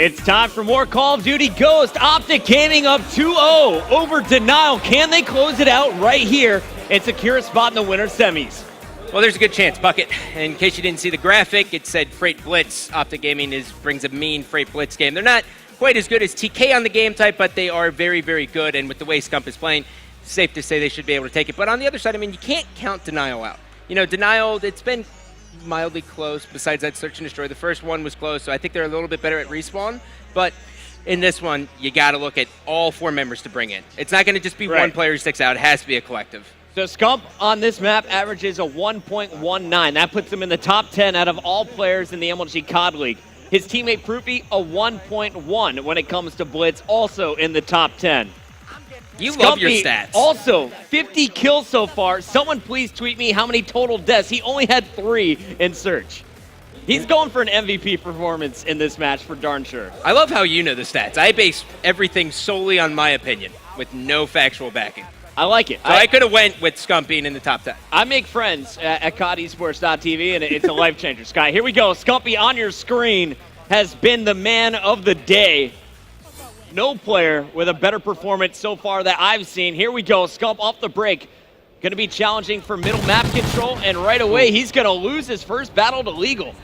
It's time for more Call of Duty Ghost. OpTic Gaming up 2-0 over Denial. Can they close it out right here and secure a spot in the winter semis? Well, there's a good chance, Bucket. In case you didn't see the graphic, it said Freight Blitz. OpTic Gaming brings a mean Freight Blitz game. They're not quite as good as TK on the game type, but they are very, very good. And with the way Scump is playing, it's safe to say they should be able to take it. But on the other side, I mean, you can't count Denial out. You know, Denial, it's been mildly close besides that search and destroy. The first one was close, so I think they're a little bit better at respawn. But in this one, you got to look at all four members to bring in. It's not going to just be one player who sticks out. It has to be a collective. So Scump on this map averages a 1.19. That puts him in the top 10 out of all players in the MLG COD League. His teammate Proofy, a 1.1 when it comes to Blitz, also in the top 10. You love your stats. Also, 50 kills so far. Someone please tweet me how many total deaths. He only had 3 in search. He's going for an MVP performance in this match for darn sure. I love how you know the stats. I base everything solely on my opinion with no factual backing. I like it. So I could have went with Scump being in the top 10. I make friends at COD and it's a life changer. Sky, here we go. Scumpy on your screen has been the man of the day. No player with a better performance so far that I've seen. Here we go. Scump off the break. Going to be challenging for middle map control, and right away he's going to lose his first battle to Legal.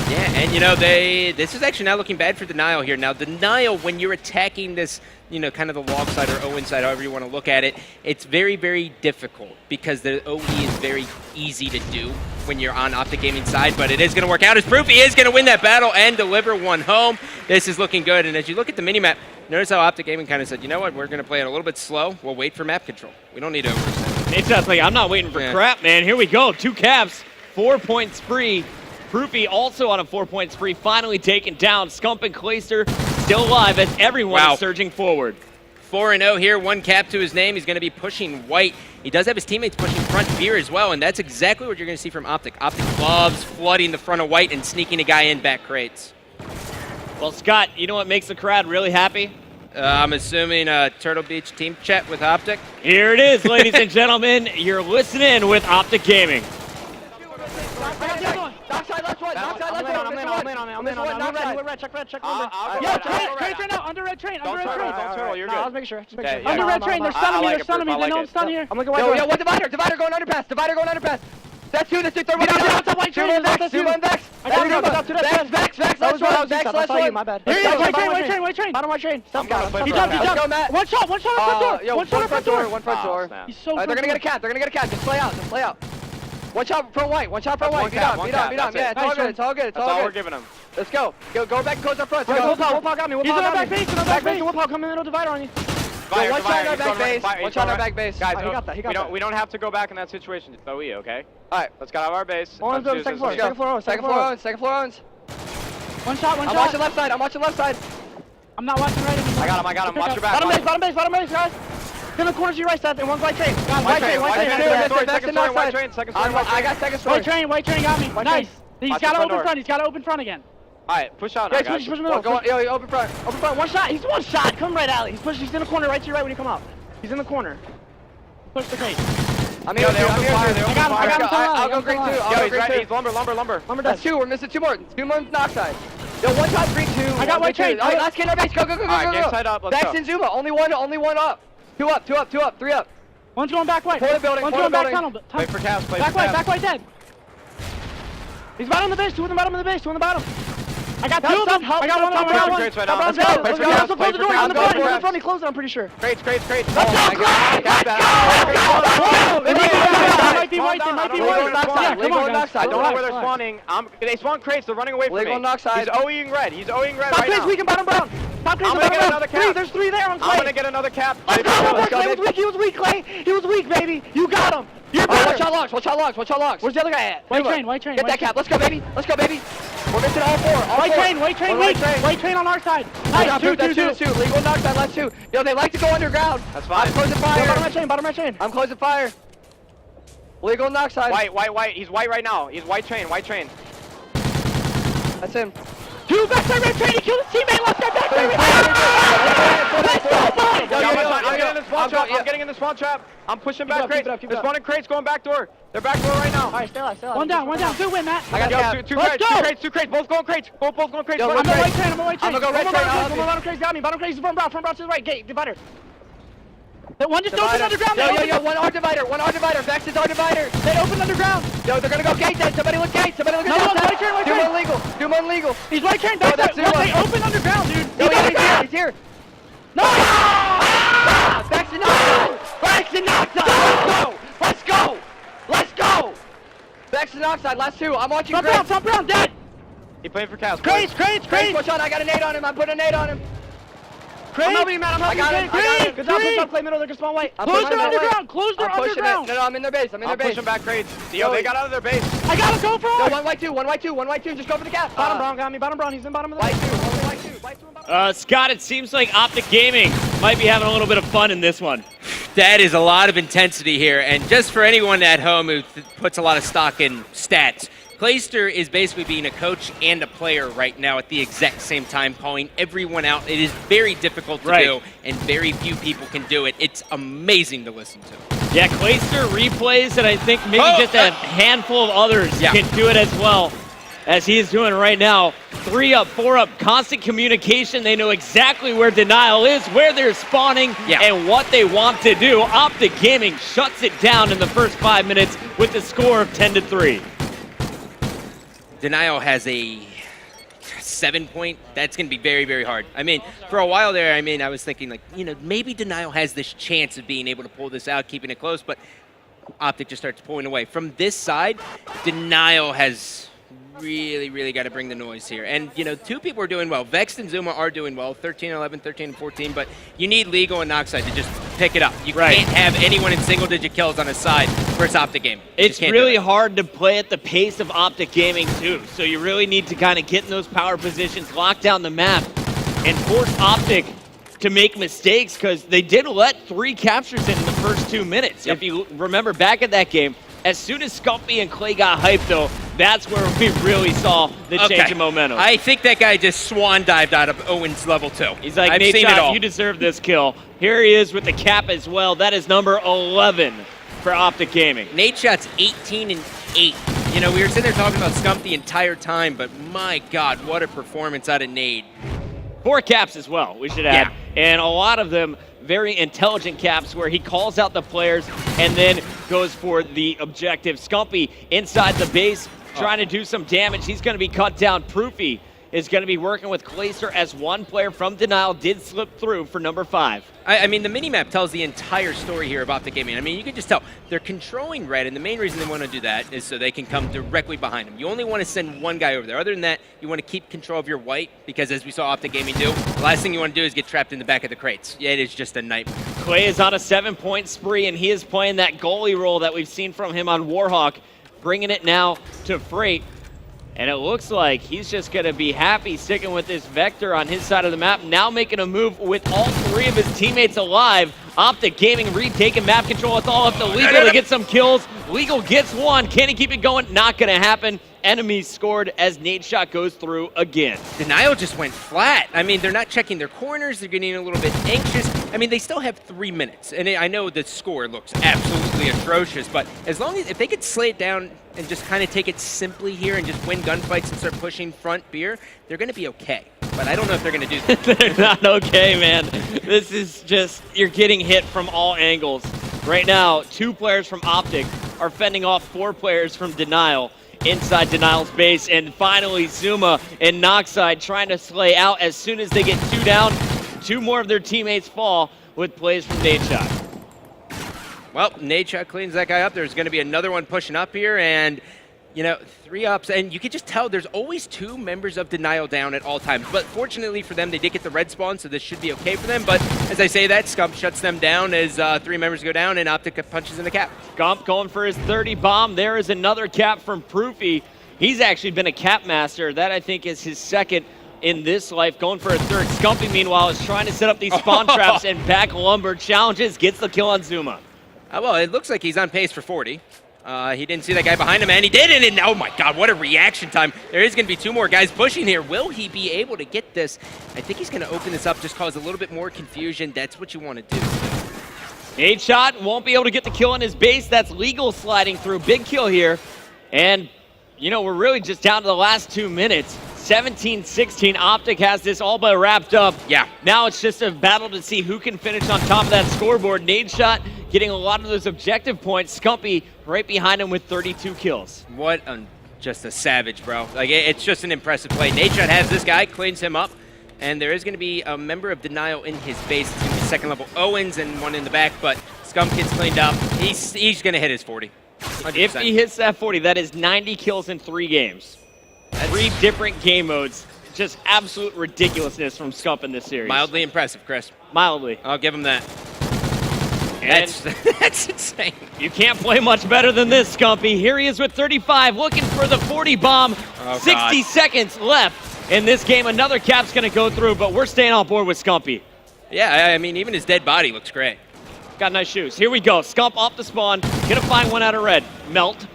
Yeah, and you know, this is actually not looking bad for Denial here. Now, Denial, when you're attacking this, you know, kind of the log side or Owen side, however you want to look at it, it's very, very difficult because the OE is very easy to do when you're on OpTic Gaming side, but it is going to work out as Proofy is going to win that battle and deliver one home. This is looking good, and as you look at the minimap, notice how OpTic Gaming kind of said, you know what, we're going to play it a little bit slow. We'll wait for map control. We don't need to overstep. It's just like, I'm not waiting for crap, man. Here we go. 2 caps, 4-point spree. Proofy also on a 4-point spree, finally taken down. Scump and Clayster still alive as everyone is surging forward. 4-0 here, 1 cap to his name. He's going to be pushing white. He does have his teammates pushing front beer as well, and that's exactly what you're going to see from OpTic. OpTic loves flooding the front of white and sneaking a guy in back crates. Well, Scott, you know what makes the crowd really happy? I'm assuming Turtle Beach team chat with OpTic. Here it is, ladies and gentlemen. You're listening with OpTic Gaming. Backside, left one. Backside, left one. I'm in. Check red. Yeah, train's right now. Under red train. Don't turtle. You're good. I was making sure. Under red train. They're stunning me. They know I'm stunned here. I'm looking right. Yo, one divider. Divider going underpass. That's 2. That's 3. Third one. Two on Vex. Vex. Last one. My bad. White train. Bottom white train. He jumped. One shot front door. One front door. He's so good. They're gonna get a cap. Just play out. One shot from white. Beat up. Yeah, it's all good. That's all we're giving him. Let's go. Go back and close up front. Wolfhawk got me. He's on our back base. Wolfhawk come in the middle divider on you. One shot on our back base. Guys, he got that. We don't have to go back in that situation. It's OE, okay? Alright. Let's get out of our base. Second floor owns. One shot. I'm watching left side. I'm not watching right anymore. I got him. Watch your back. Bottom base, guys. In the corner to your right side, and one's white train. White train. Second story. I got second story. White train got me. Nice. He's got to open front again. Alright, push out now, guys. Push middle. Open front. One shot. He's one shot. Come right, alley. He's in the corner, right to your right when you come out. He's in the corner. Push the crate. I'm here. I got him. I'll go green too. He's lumber. That's 2. We're missing 2 more. 2 more knock side. Yo, one top green 2. I got white train. Alright, last kid in our base. Go. Alright, game side up. Let's go. Vex and Zuma. Only one up. 2 up. 3 up. One's going back white. One's going back tunnel. Wait for caps. Back white dead. He's bottom of the base. 2 in the bottom of the base. 2 on the bottom. I got 2 of them. I got one. Let's go. Let's close the door. He's in the front. He closed it, I'm pretty sure. Crates. Let's go. It might be white. I don't know where they're spawning. They spawn crates. They're running away from me. He's OEing red right now. We can bottom brown. I'm gonna get another cap. There's 3 there on Clay. I'm gonna get another cap. Let's go. He was weak, Clay. He was weak, baby. You got him. You're better. Watch out locks. Where's the other guy at? White train. Get that cap. Let's go, baby. We're missing all 4. White train on our side. Nice. 2. Legal knock side, left 2. Yo, they like to go underground. That's fine. I'm closing fire. Bottom right chain. I'm closing fire. Legal knock side. White. He's white right now. He's white train. That's him. 2 backside red train. He killed his teammate. Left side backside red train. I'm getting in the spawn spawn trap. I'm pushing back crates. They're spawning crates going back door. They're back door right now. Alright, stay alive. One down. Good win, Matt. I got two crates. Both going crates. Both going crates. I'm on white train. I'm gonna go red train. Bottom crates got me. Bottom crates is front brown to the right. Gate, divider. One just opened underground. Yo, one R divider. Vex is R divider. They opened underground. Yo, they're gonna go gate then. Somebody look gate. No, white train. Do one legal. He's white train back there. They opened underground, dude. He's here. No! Vex and Oxide. Let's go. Vex and Oxide, last two. I'm watching crates. Front brown, dead. He playing for Cavs. Crates. Push on. I got a nade on him. I'm putting a nade on him. Crates. I'm helping him. I got him. Good job. Push up. Play middle. They're gonna spawn white. Close their underground. No, I'm in their base. I'm pushing back crates. Yo, they got out of their base. I gotta go for it. Yo, one white two. Just go for the cap. Bottom brown got me. Bottom brown. He's in bottom of the White two. Scott, it seems like OpTic Gaming might be having a little bit of fun in this one. That is a lot of intensity here, and just for anyone at home who puts a lot of stock in stats, Clayster is basically being a coach and a player right now at the exact same time, calling everyone out. It is very difficult to do, and very few people can do it. It's amazing to listen to. Yeah, Clayster replays, and I think maybe just a handful of others can do it as well as he is doing right now. 3 up, 4 up, constant communication. They know exactly where Denial is, where they're spawning, and what they want to do. OpTic Gaming shuts it down in the first 5 minutes with the score of 10-3. Denial has a 7-point. That's going to be very, very hard. I mean, for a while there, I was thinking, like, maybe Denial has this chance of being able to pull this out, keeping it close, but OpTic just starts pulling away. From this side, Denial has really got to bring the noise here. And, 2 people are doing well. Vex and Zuma are doing well, 13-11, 13-14, but you need Legal and Noxide to just pick it up. You can't have anyone in single-digit kills on a side versus OpTic Gaming. It's really hard to play at the pace of OpTic Gaming, too, so you really need to kind of get in those power positions, lock down the map, and force OpTic to make mistakes, because they did let 3 captures in the first 2 minutes. If you remember back at that game, as soon as Scumpy and Clay got hyped, though, that's where we really saw the change in momentum. I think that guy just swan dived out of Owen's level 2. He's like, Nate Shot, you deserve this kill. Here he is with the cap as well. That is number 11 for OpTic Gaming. Nate Shot's 18-8. We were sitting there talking about Scump the entire time, but my God, what a performance out of Nate. 4 caps as well, we should add. And a lot of them very intelligent caps where he calls out the players and then goes for the objective. Scumpy inside the base trying to do some damage. He's going to be cut down. Proofy is going to be working with Clayster as one player from Denial did slip through for number 5. I mean, the minimap tells the entire story here about the gaming. I mean, you can just tell they're controlling red, and the main reason they want to do that is so they can come directly behind him. You only want to send one guy over there. Other than that, you want to keep control of your white, because as we saw OpTic Gaming do, the last thing you want to do is get trapped in the back of the crates. Yeah, it is just a nightmare. Clay is on a 7-point spree, and he is playing that goalie role that we've seen from him on Warhawk, bringing it now to Freight. And it looks like he's just going to be happy sticking with this Vector on his side of the map, now making a move with all 3 of his teammates alive. OpTic Gaming retaking map control. It's all up to Legal to get some kills. Legal gets 1. Can he keep it going? Not going to happen. Enemies scored as Nate Shot goes through again. Denial just went flat. I mean, they're not checking their corners. They're getting a little bit anxious. I mean, they still have 3 minutes. And I know the score looks absolutely atrocious, but as long as if they could slay it down and just kind of take it simply here and just win gunfights and start pushing front beer, they're going to be okay. But I don't know if they're going to do that. They're not okay, man. This is just, you're getting hit from all angles. Right now, 2 players from OpTic are fending off 4 players from Denial inside Denial's base. And finally, Zuma and Noxide trying to slay out. As soon as they get 2 down, 2 more of their teammates fall with plays from Nate Shot. Well, Nate Shot cleans that guy up. There's going to be another one pushing up here, and 3 ups, and you can just tell there's always 2 members of Denial down at all times. But fortunately for them, they did get the red spawn, so this should be okay for them. But as I say that, Scump shuts them down as 3 members go down, and OpTic punches in the cap. Scump going for his 30 bomb. There is another cap from Proofy. He's actually been a cap master. That, I think, is his 2nd in this life, going for a 3rd. Scumpy, meanwhile, is trying to set up these spawn traps and back lumber challenges, gets the kill on Zuma. Well, it looks like he's on pace for 40. He didn't see that guy behind him, and he did, and oh my God, what a reaction time. There is going to be 2 more guys pushing here. Will he be able to get this? I think he's going to open this up, just cause a little bit more confusion. That's what you want to do. Nade Shot won't be able to get the kill on his base. That's legal sliding through. Big kill here. And, you know, we're really just down to the last 2 minutes. 17-16. OpTic has this all but wrapped up. Yeah. Now it's just a battle to see who can finish on top of that scoreboard. Nade Shot getting a lot of those objective points. Scumpy right behind him with 32 kills. What just a savage, bro. Like, it's just an impressive play. Nade Shot has this guy, cleans him up, and there is going to be a member of Denial in his base. It's going to be second level Owens and one in the back, but Scump gets cleaned up. He's going to hit his 40. 100%. If he hits that 40, that is 90 kills in 3 games. 3 different game modes. Just absolute ridiculousness from Scump in this series. Mildly impressive, Chris. Mildly. I'll give him that. And that's insane. You can't play much better than this, Scumpy. Here he is with 35, looking for the 40 bomb. Oh, 60 seconds left in this game. Another cap's going to go through, but we're staying on board with Scumpy. Yeah, I mean, even his dead body looks great. Got nice shoes. Here we go. Scump off the spawn. Gonna find one out of red. Melt.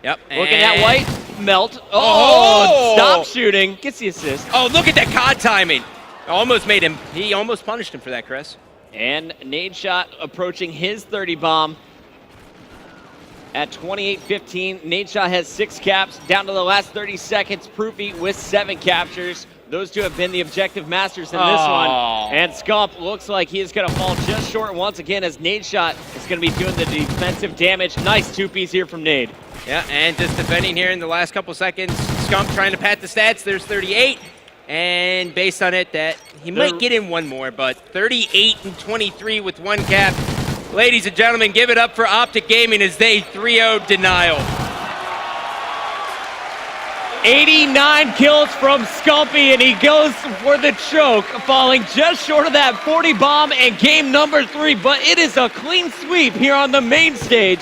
Yep. Looking at white. Melt. Oh! Stop shooting. Gets the assist. Oh, look at that COD timing. Almost made him. He almost punished him for that, Chris. And Nade Shot approaching his 30 bomb at 28-15. Nade Shot has 6 caps. Down to the last 30 seconds. Proofy with 7 captures. Those two have been the objective masters in this one. And Scump looks like he is going to fall just short once again as Nade Shot is going to be doing the defensive damage. Nice 2-piece here from Nade. Yeah, and just defending here in the last couple seconds. Scump trying to pat the stats. There's 38. And based on it, that he might get in one more, but 38 and 23 with 1 cap. Ladies and gentlemen, give it up for OpTic Gaming as they 3-0'd Denial. 89 kills from Scumpy, and he goes for the choke, falling just short of that 40 bomb and game number 3. But it is a clean sweep here on the main stage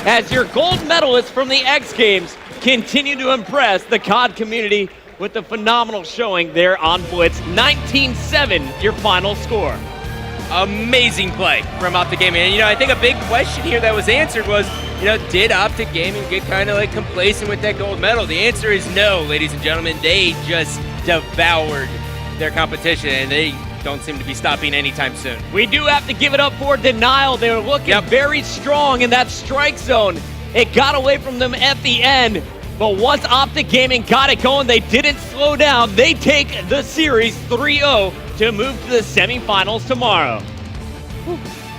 as your gold medalists from the X Games continue to impress the COD community with the phenomenal showing there on Blitz. 19-7, your final score. Amazing play from OpTic Gaming. And, you know, I think a big question here that was answered was, you know, did OpTic Gaming get kind of like complacent with that gold medal? The answer is no, ladies and gentlemen. They just devoured their competition, and they don't seem to be stopping anytime soon. We do have to give it up for Denial. They were looking very strong in that strike zone. It got away from them at the end. But once OpTic Gaming got it going, they didn't slow down. They take the series 3-0 to move to the semifinals tomorrow.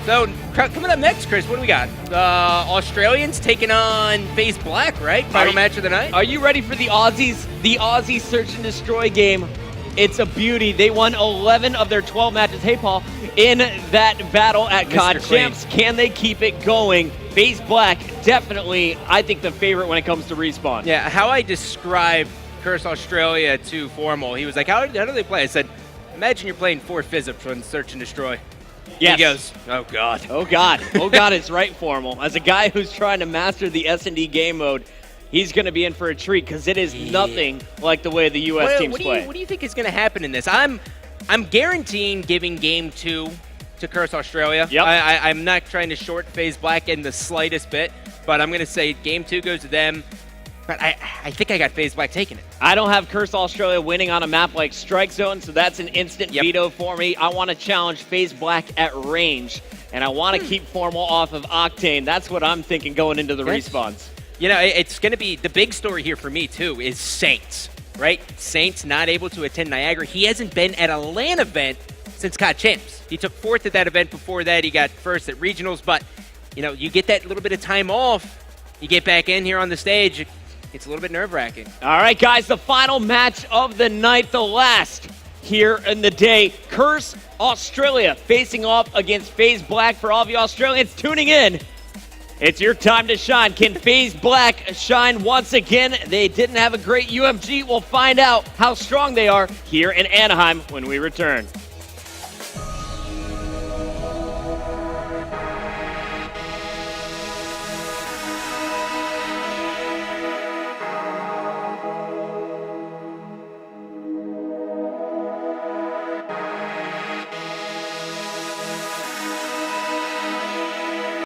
So, coming up next, Chris, what do we got? Australians taking on FaZe Black, right? Final match of the night? Are you ready for the Aussies? The Aussie Search and Destroy game. It's a beauty. They won 11 of their 12 matches. Hey, Paul, in that battle at COD Champs, can they keep it going? FaZe Black, definitely, I think, the favorite when it comes to Respawn. Yeah, how I described Curse Australia to Formal, he was like, how do they play? I said, imagine you're playing 4 Physics on Search and Destroy. Yes. He goes, oh, God. Oh, God. Oh, God, it's right, Formal. As a guy who's trying to master the S&D game mode, he's going to be in for a treat because it is nothing like the way the U.S. teams play. What do you think is going to happen in this? I'm guaranteeing giving Game 2 to Curse Australia. Yep. I'm not trying to short FaZe Black in the slightest bit, but I'm going to say Game 2 goes to them. But I think I got FaZe Black taking it. I don't have Curse Australia winning on a map like Strike Zone, so that's an instant veto for me. I want to challenge FaZe Black at range, and I want to keep Formal off of Octane. That's what I'm thinking going into the respawns. You know, it's going to be the big story here for me, too, is Saints, right? Saints not able to attend Niagara. He hasn't been at a LAN event since COD Champs. He took 4th at that event. Before that, he got 1st at Regionals. But, you know, you get that little bit of time off. You get back in here on the stage. It's a little bit nerve-wracking. All right, guys, the final match of the night, the last here in the day. Curse Australia facing off against FaZe Black. For all of you Australians tuning in, it's your time to shine. Can FaZe Black shine once again? They didn't have a great UMG. We'll find out how strong they are here in Anaheim when we return.